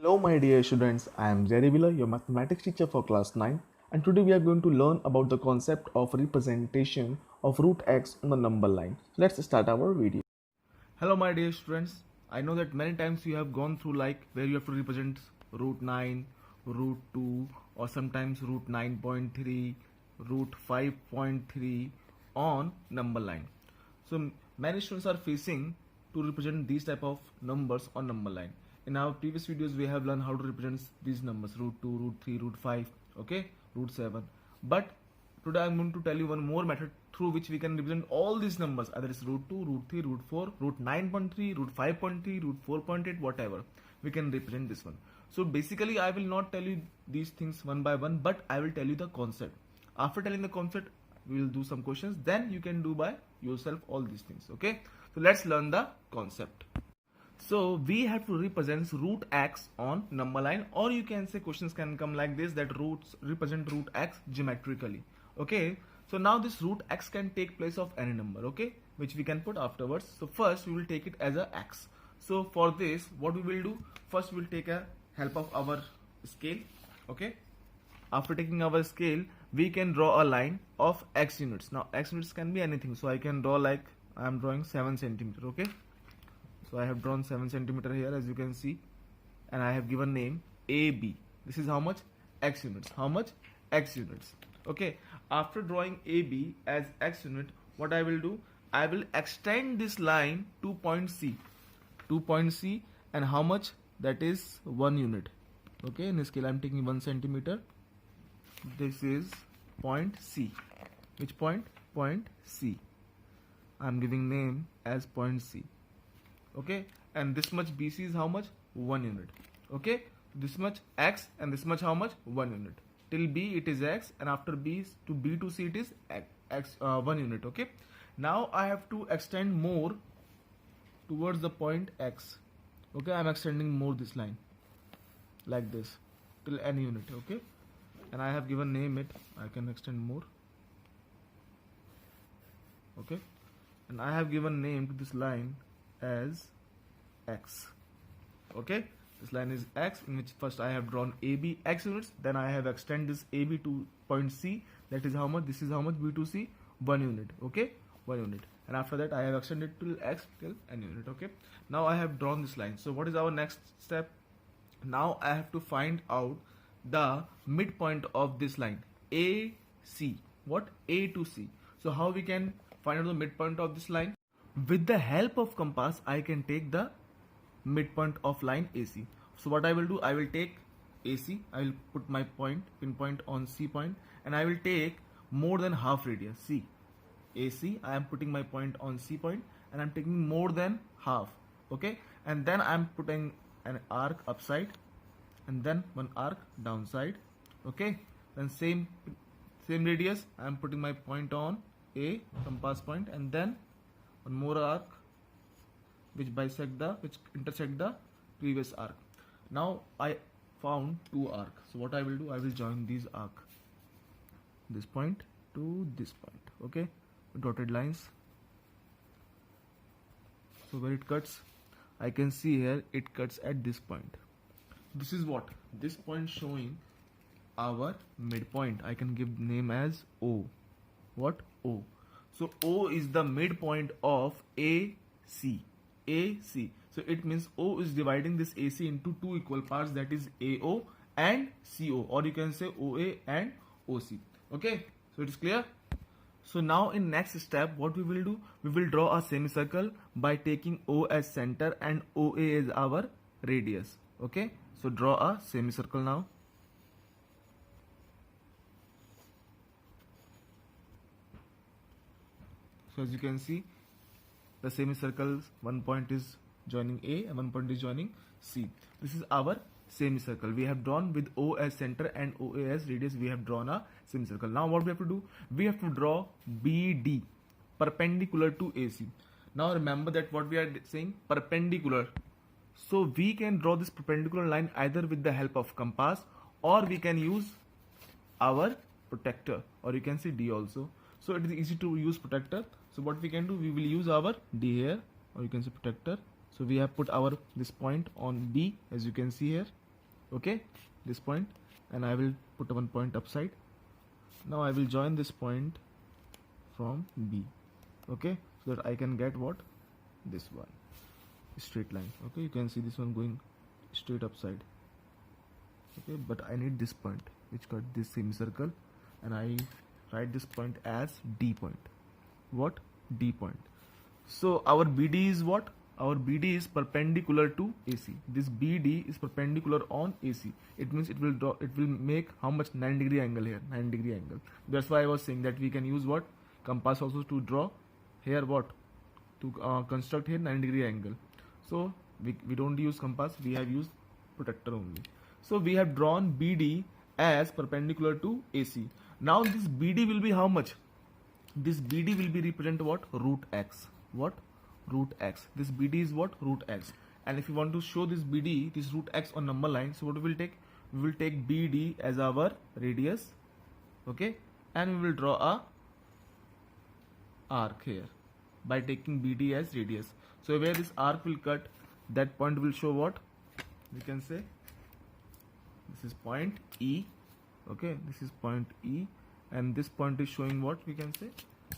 Hello my dear students, I am Jerry Wheeler, your mathematics teacher for class 9, and today we are going to learn about the concept of representation of root x on the number line. Let's start our video. Hello my dear students, I know that many times you have gone through like where you have to represent root 9, root 2 or sometimes root 9.3, root 5.3 on number line. So many students are facing to represent these type of numbers on number line. In our previous videos we have learned how to represent these numbers root 2, root 3, root 5, okay, root 7. But today I am going to tell you one more method through which we can represent all these numbers, either it's root 2, root 3, root 4, root 9.3, root 5.3, root 4.8, whatever. We can represent this one. So basically I will not tell you these things one by one, but I will tell you the concept. After telling the concept, we will do some questions, then you can do by yourself all these things, okay? So let's learn the concept. So we have to represent root x on number line, or you can say questions can come like this, that roots represent root x geometrically, okay? So now this root x can take place of any number, okay, which we can put afterwards. So first we will take it as a x. So for this what we will do, first we will take a help of our scale, okay? After taking our scale we can draw a line of x units. Now x units can be anything, so I can draw like I am drawing 7 centimeter, okay? So I have drawn 7 centimeter here, as you can see, and I have given name AB. This is how much? X units. How much? X units. Okay. After drawing AB as X unit, what I will do? I will extend this line to point C. To point C, and how much? That is 1 unit. Okay. In this scale, I am taking 1 centimeter. This is point C. Which point? Point C. I am giving name as point C. Okay, and this much BC is how much? 1 unit. Okay, this much x and this much how much? 1 unit. Till B it is x, and after B to B to C it is x 1 unit. Okay, now I have to extend more towards the point x. Okay, I am extending more this line like this till any unit. Okay, and I have given name it. I can extend more. Okay, and I have given name to this line as x. Okay, this line is x, in which first I have drawn AB x units, then I have extended this AB to point C. That is how much? This is how much? B to C, 1 unit. Okay, 1 unit, and after that I have extended till x till n unit. Okay, now I have drawn this line. So what is our next step? Now I have to find out the midpoint of this line AC. What? A to C. So how we can find out the midpoint of this line? With the help of compass I can take the midpoint of line AC. So what I will do, I will take AC, I will put my pinpoint on C point, and I will take more than half radius. C AC, I am putting my point on C point, and I am taking more than half. Okay, and then I am putting an arc upside and then one arc downside. Okay, then same radius, I am putting my point on A compass point, and then one more arc which intersect the previous arc. Now I found 2 arcs. So what I will do, I will join these arc, this point to this point. Okay, dotted lines. So where it cuts, I can see here it cuts at this point. This is what? This point showing our midpoint. I can give name as O. What? O. So O is the midpoint of AC. AC. So it means O is dividing this AC into 2 equal parts, that is AO and CO, or you can say OA and OC. Okay, so it is clear. So now in next step what we will do, we will draw a semicircle by taking O as center and OA as our radius. Okay, so draw a semicircle now. So as you can see, the semicircles, one point is joining A and one point is joining C. This is our semicircle. We have drawn with O as center and OA as radius. We have drawn a semicircle. Now what we have to do? We have to draw BD perpendicular to AC. Now remember that what we are saying, perpendicular. So we can draw this perpendicular line either with the help of compass, or we can use our protractor, or you can say D also. So it is easy to use protractor. So what we can do, we will use our D here, or you can say protractor. So we have put our this point on B, as you can see here. Okay, this point, and I will put one point upside. Now I will join this point from B. Okay, so that I can get what? This one, straight line. Okay, you can see this one going straight upside. Okay, but I need this point which cut this semicircle, and I write this point as D point. What? D point. So our BD is what? Our BD is perpendicular to AC. This BD is perpendicular on AC. It means it will draw. It will make how much? 9-degree angle here. 9-degree angle. That's why I was saying that we can use what? Compass also to draw here what? To construct here 9-degree angle. So we don't use compass. We have used protractor only. So we have drawn BD as perpendicular to AC. Now this BD will be how much? This BD will be represent what? Root x. What? Root x. This BD is what? Root x. And if you want to show this BD, this root x on number line, so what we will take? We will take BD as our radius, okay, and we will draw a arc here by taking BD as radius. So where this arc will cut, that point will show what? We can say this is point E, okay, this is point E, and this point is showing what? We can say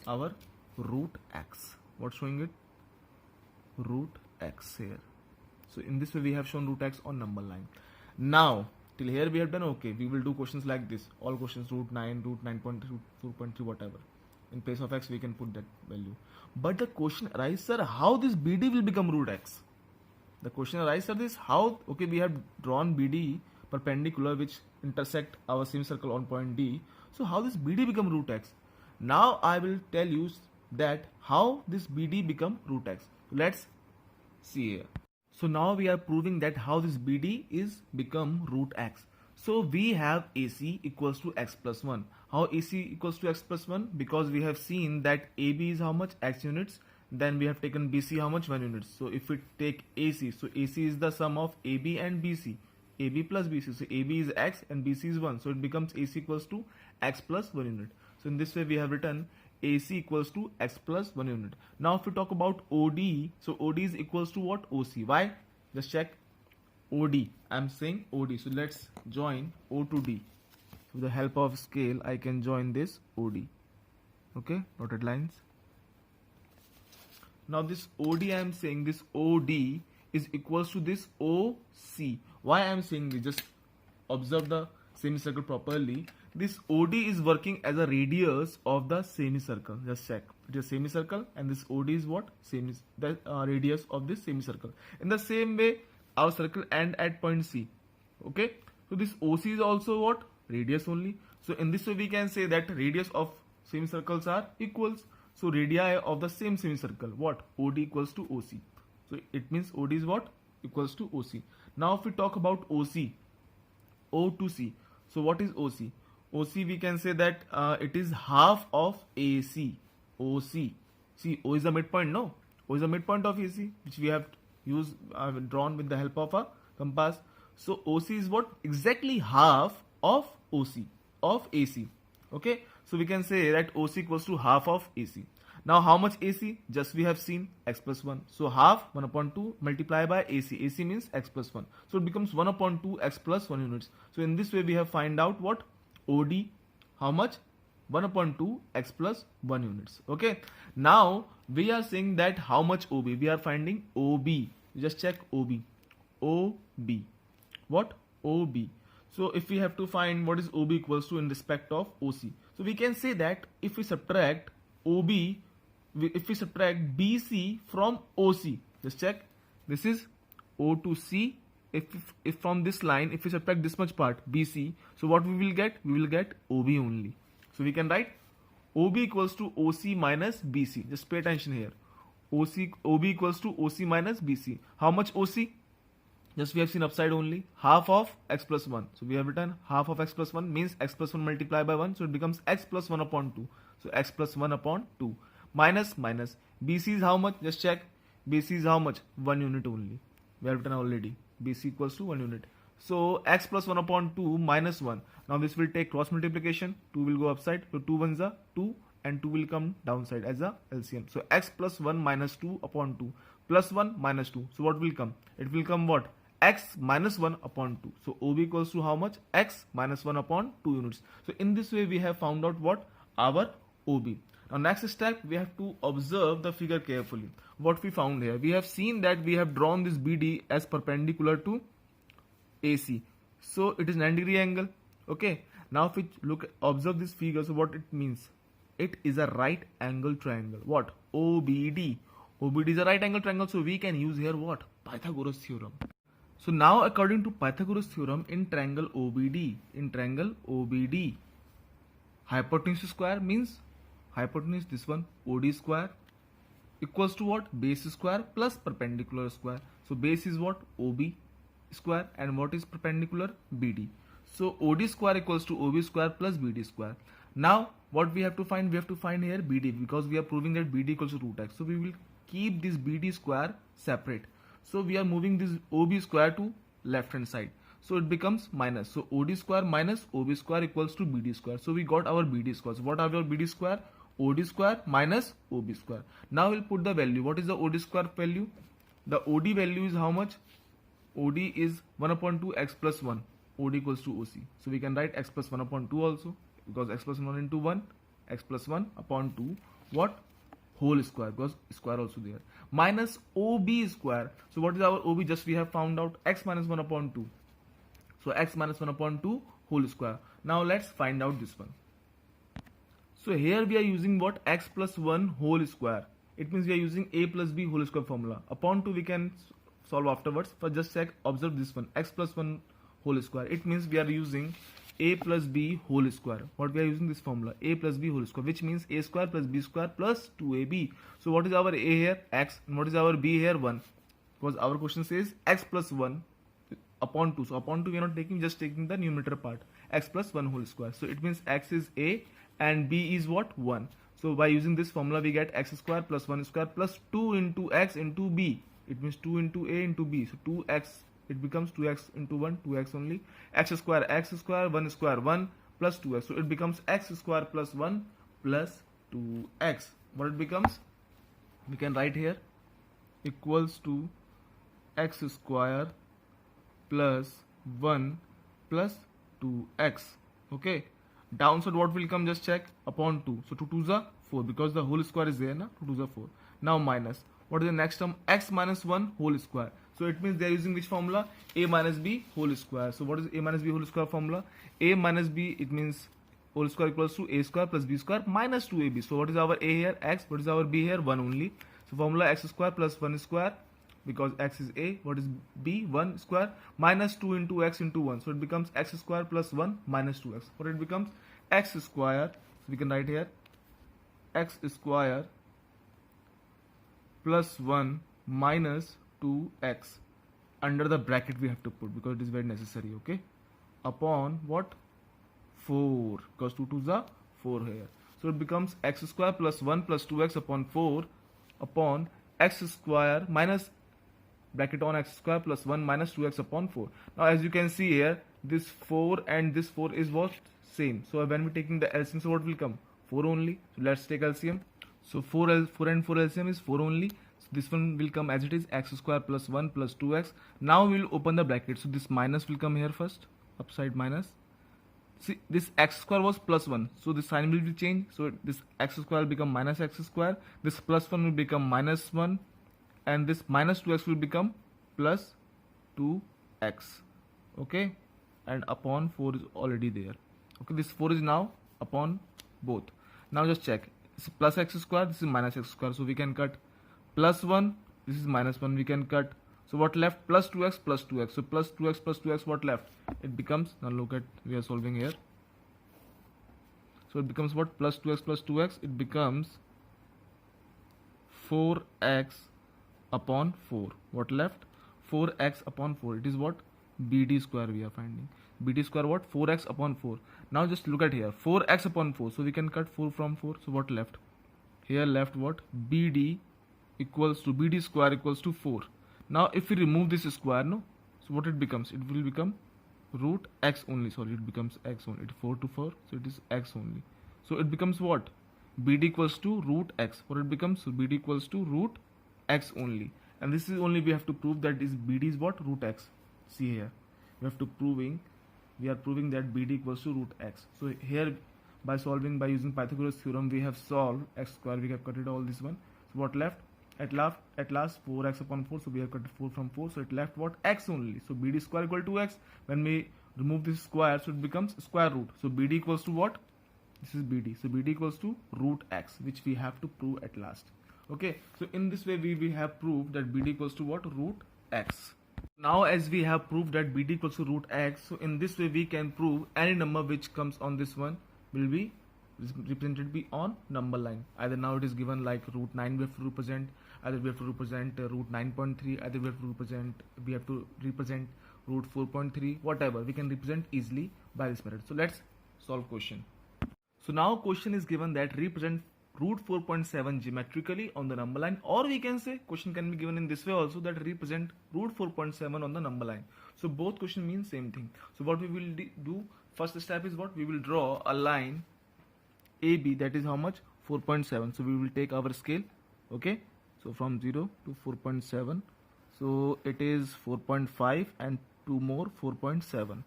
our root x. What's showing it? Root x here. So in this way we have shown root x on number line. Now till here we have done okay. We will do questions like this. All questions root 9, root 9.2, 4.3, whatever. In place of x we can put that value. But the question arises, sir, how this BD will become root x? The question arises, sir, this how? Okay, we have drawn BD perpendicular which intersect our semicircle on point D. So how this BD become root x? Now I will tell you that how this BD become root x. Let's see here. So now we are proving that how this BD is become root x. So we have AC equals to x plus 1. How AC equals to x plus 1? Because we have seen that AB is how much? X units. Then we have taken BC how much? 1 units. So if we take AC, so AC is the sum of AB and BC. AB plus BC. So AB is x and BC is 1. So it becomes AC equals to x plus 1 unit. So in this way we have written AC equals to x plus 1 unit. Now if we talk about OD, so OD is equals to what? OC. Why? Just check. OD. I'm saying OD. So let's join O to D. With the help of scale, I can join this OD. Okay, dotted lines. Now this OD, I am saying this OD is equals to this OC. Why I am saying this? Just observe the semicircle properly. This OD is working as a radius of the semicircle. Just check. It is a semicircle, and this OD is what? The radius of this semicircle. In the same way, our circle end at point C. Okay. So this OC is also what? Radius only. So in this way, we can say that radius of semicircles are equals. So radii of the same semicircle, what? OD equals to OC. So it means OD is what? Equals to OC. Now if we talk about OC, O to C. So what is OC? OC, we can say that it is half of AC. OC. See, O is the midpoint, no? O is the midpoint of AC, which we have used, drawn with the help of a compass. So OC is what? Exactly half of OC, of AC. Okay, so we can say that OC equals to half of AC. Now how much AC? Just we have seen x plus 1. So half 1 upon 2 multiplied by AC. AC means x plus 1. So it becomes 1 upon 2 x plus 1 units. So in this way we have find out what? OD. How much? 1 upon 2 x plus 1 units. Okay. Now we are saying that how much OB? We are finding OB. Just check OB. OB. What? OB. So if we have to find what is OB equals to in respect of OC. So we can say that if we subtract OB, if we subtract BC from OC, just check. This is O to C. If from this line, if we subtract this much part, BC, so what we will get? We will get OB only. So we can write OB equals to OC minus BC. Just pay attention here. OB equals to OC minus BC. How much OC? Just we have seen upside only. Half of x plus 1. So we have written half of x plus 1 means x plus 1 multiplied by 1. So it becomes x plus 1 upon 2. So x plus 1 upon 2. Minus. BC is how much? Just check. BC is how much? 1 unit only. We have written already. BC equals to 1 unit. So x plus 1 upon 2 minus 1. Now this will take cross multiplication. 2 will go upside. So 2 ones are 2 and 2 will come downside as a LCM. So x plus 1 minus 2 upon 2 plus 1 minus 2. So what will come? It will come what? x minus 1 upon 2. So OB equals to how much? X minus 1 upon 2 units. So in this way we have found out what? Our OB. Now next step, we have to observe the figure carefully. What we found here, we have seen that we have drawn this BD as perpendicular to AC. So it is 90-degree angle. Okay. Now if we observe this figure, so what it means? It is a right angle triangle. What? OBD. OBD is a right angle triangle. So we can use here what? Pythagoras theorem. So now according to Pythagoras theorem, in triangle OBD, hypotenuse square means hypotenuse, this one, OD square, equals to what? Base square plus perpendicular square. So base is what? OB square, and what is perpendicular? BD. So OD square equals to OB square plus BD square. Now what we have to find? We have to find here BD, because we are proving that BD equals to root x. So we will keep this BD square separate. So we are moving this OB square to left hand side. So it becomes minus. So OD square minus OB square equals to BD square. So we got our BD square. So what are our BD square? OD square minus OB square. Now we'll put the value. What is the OD square value? The OD value is how much? OD is 1 upon 2 x plus 1. OD equals to OC. So we can write x plus 1 upon 2 also, because x plus 1 into 1, x plus 1 upon 2, what? Whole square, because square also there. Minus OB square. So what is our OB? Just we have found out x minus 1 upon 2. So x minus 1 upon 2 whole square. Now let's find out this one. So here we are using what? X plus 1 whole square. It means we are using a plus b whole square formula. Upon 2 we can solve afterwards. But just check, observe this one, x plus 1 whole square. It means we are using a plus b whole square. What we are using this formula? A plus b whole square, which means a square plus b square plus 2ab. So what is our a here? X. And what is our b here? 1. Because our question says x plus 1 upon 2. So upon 2 we are not taking, just taking the numerator part. X plus 1 whole square. So it means x is a and b is what? 1. So by using this formula we get x square plus 1 square plus 2 into x into b. It means 2 into a into b. So 2x, it becomes 2x into 1, 2x only. X square, 1 square, 1 plus 2x. So it becomes x square plus 1 plus 2x. What it becomes? We can write here equals to x square plus 1 plus 2x. Okay. Downside what will come? Just check. Upon 2. So 2 2s are 4, because the whole square is there, na? 2 2s are 4. Now minus. What is the next term? X minus 1 whole square. So it means they are using which formula? A minus b whole square. So what is a minus b whole square formula? A minus b, it means whole square equals to a square plus b square minus 2ab. So what is our a here? X. What is our b here? 1 only. So formula x square plus 1 square, because x is a. What is b? 1 square minus 2 into x into 1. So it becomes x square plus 1 minus 2x. What it becomes? X square. So we can write here x square plus 1 minus 2x. Under the bracket we have to put, because it is very necessary. Okay. Upon what? 4, because 2 2s are 4 here. So it becomes x square plus 1 plus 2x upon 4 upon x square minus bracket on x square plus 1 minus 2x upon 4. Now as you can see here, this 4 and this 4 is what? Same. So when we taking the LCM, so what will come? 4 only. So let's take LCM. So 4 and 4 LCM is 4 only. So this one will come as it is, x square plus 1 plus 2x. Now we will open the bracket. So this minus will come here first, upside minus. See, this x square was plus 1. So this sign will be changed. So this x square will become minus x square. This plus 1 will become minus 1. And this minus 2x will become plus 2x. Okay. And upon 4 is already there. Okay. This 4 is now upon both. Now just check. This is plus x square. This is minus x square. So we can cut plus 1. This is minus 1. We can cut. So what left? Plus 2x plus 2x. So plus 2x plus 2x, what left? It becomes, now look at, we are solving here. So it becomes what? Plus 2x plus 2x. It becomes 4x upon 4. What left? 4x upon 4. It is what? BD square we are finding. BD square what? 4x upon 4. Now just look at here. 4x upon 4. So we can cut 4 from 4. So what left? Here left what? BD equals to, BD square equals to 4. Now if we remove this square, no? So what it becomes? It will become root x only. Sorry, it becomes x only. It is 4 to 4. So it is x only. So it becomes what? BD equals to root x. What it becomes? So BD equals to root x only. And this is only we have to prove that is BD is what? Root x. See here, we are proving that BD equals to root x. So here, by using Pythagoras theorem, we have solved x square. We have cut it all this one. So what left? At last 4x upon 4. So we have cut 4 from 4. So it left what? X only. So BD square equal to x. When we remove this square, so it becomes square root. So BD equals to what? This is BD. So BD equals to root x, which we have to prove at last. Okay. So in this way, we have proved that BD equals to what? Root x. Now as we have proved that BD equals to root x, so in this way we can prove any number which comes on this one will be represented be on number line. Either now it is given like root 9 we have to represent, either we have to represent root 9.3, either we have to represent root 4.3, whatever we can represent easily by this method. So let's solve question. So now question is given that represent root 4.7 geometrically on the number line, or we can say question can be given in this way also, that represent root 4.7 on the number line. So both question mean same thing. So what we will do, first step is what? We will draw a line AB, that is how much? 4.7. So we will take our scale, okay? So from 0 to 4.7, so it is 4.5 and 2 more 4.7,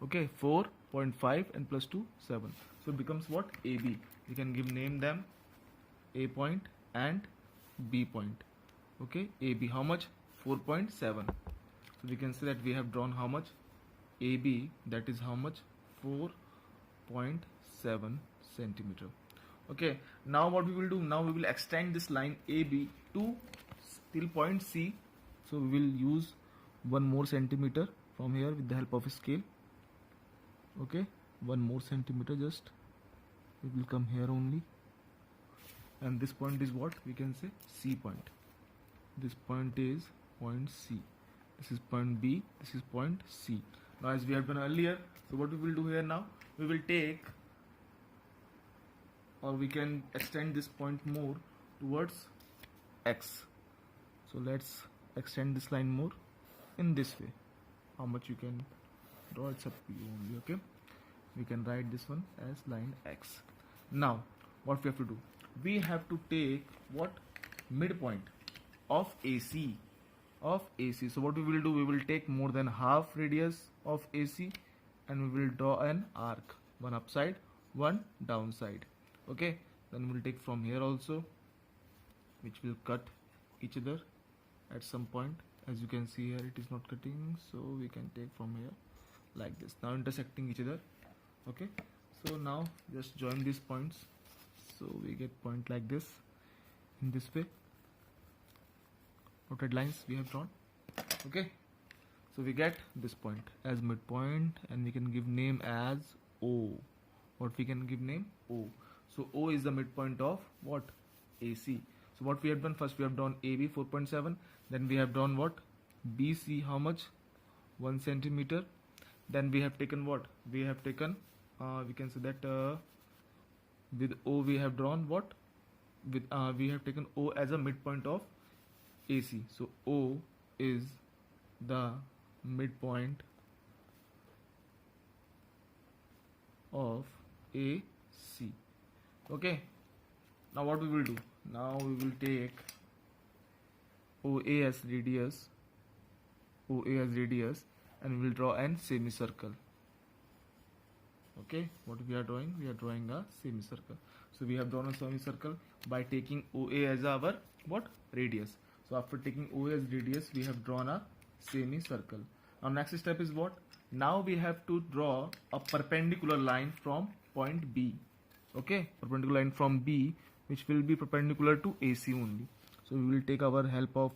okay? 4.5 and plus 2 7. So it becomes what? AB. We can give name them A point and B point, okay? AB how much? 4.7. So we can say that we have drawn how much? AB, that is how much? 4.7 centimeter. Okay, now what we will do, now we will extend this line AB to till point C. So we will use 1 more centimeter from here with the help of a scale. Okay, 1 more centimeter, just it will come here only, and this point is what? We can say C point. This point is point C, this is point B, this is point C. Now as we have done earlier, so what we will do here now, we will take, or we can extend this point more towards X. So let's extend this line more in this way. How much you can draw, it's up to you only, okay? We can write this one as line X. Now what we have to do, we have to take what? Midpoint of AC, so what we will do, we will take more than half radius of AC and we will draw an arc, one upside, one downside. Okay, then we'll take from here also, which will cut each other at some point. As you can see here, it is not cutting, so we can take from here like this, now intersecting each other. Okay, so now just join these points, so we get point like this, in this way, dotted lines we have drawn. Okay, so we get this point as midpoint, and we can give name as O. What we can give name? O. So O is the midpoint of what? AC. So what we have done, first we have drawn AB 4.7, then we have drawn what? BC how much? 1 centimeter. Then we have taken what? We have taken we can say that with O we have drawn what? With we have taken O as a midpoint of AC. So O is the midpoint of AC. Okay, now what we will do, now we will take OA as radius, and we will draw an semicircle. Okay, what we are drawing? We are drawing a semicircle. So we have drawn a semicircle by taking OA as our what? Radius. So after taking OA as radius, we have drawn a semicircle. Now next step is what? Now we have to draw a perpendicular line from point B. Okay, perpendicular line from B, which will be perpendicular to AC only. So we will take our help of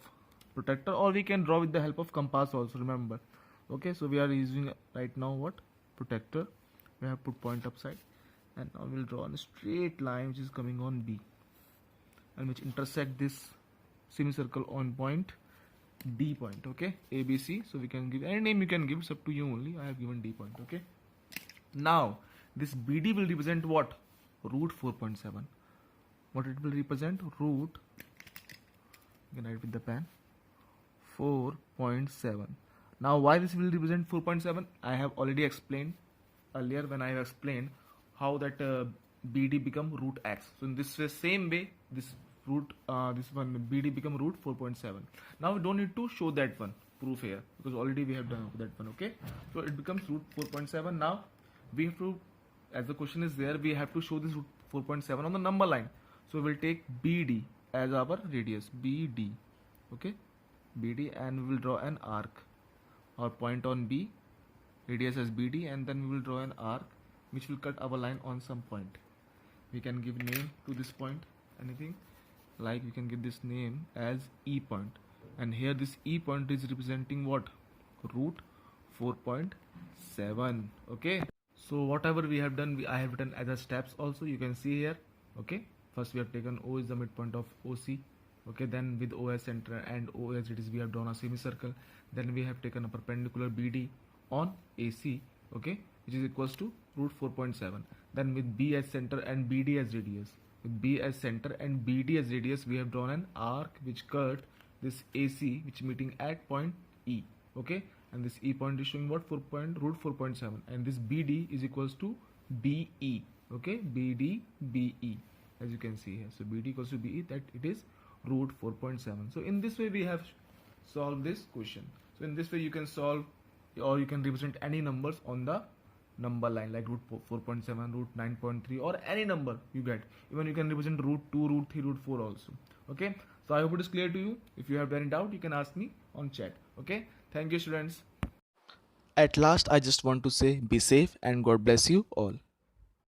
protractor, or we can draw with the help of compass also, remember. Okay, so we are using right now what? Protractor. We have put point upside, and now we will draw a straight line which is coming on B, and which intersect this semicircle on point D point. Okay, ABC. So we can give any name you can give, it's up to you only. I have given D point. Okay, now this BD will represent what? Root 4.7. What it will represent? Root, you can write with the pen, 4.7. Now why this will represent 4.7? I have already explained earlier when I have explained how that BD become root x. So in this way, same way, this root this one BD become root 4.7. Now we don't need to show that one. proof here because already we have done that one. Okay, so it becomes root 4.7. Now we have to, as the question is there, we have to show this root 4.7 on the number line. So we'll take BD as our radius, BD. Okay, BD, and we will draw an arc or point on B, radius as BD, and then we will draw an arc which will cut our line on some point. We can give name to this point, anything, like we can give this name as E point, and here this E point is representing what? Root 4.7. Okay, so whatever we have done, I have written as a steps also, you can see here. Okay, first we have taken O is the midpoint of OC. Okay, then with O as center and O as radius we have drawn a semicircle. Then we have taken a perpendicular BD on AC, okay, which is equals to root 4.7. Then with B as center and BD as radius, with B as center and BD as radius, we have drawn an arc which cut this AC, which meeting at point E. Okay, and this E point is showing what? Root 4.7, and this BD is equals to BE. Okay, BD BE, as you can see here. So BD equals to BE, that it is root 4.7. So in this way we have solved this question. So in this way you can solve, or you can represent any numbers on the number line, like root 4.7, root 9.3, or any number you get. Even you can represent root 2, root 3, root 4 also. Okay, so I hope it is clear to you. If you have any doubt, you can ask me on chat. Okay, thank you students. At last, I just want to say be safe and God bless you all.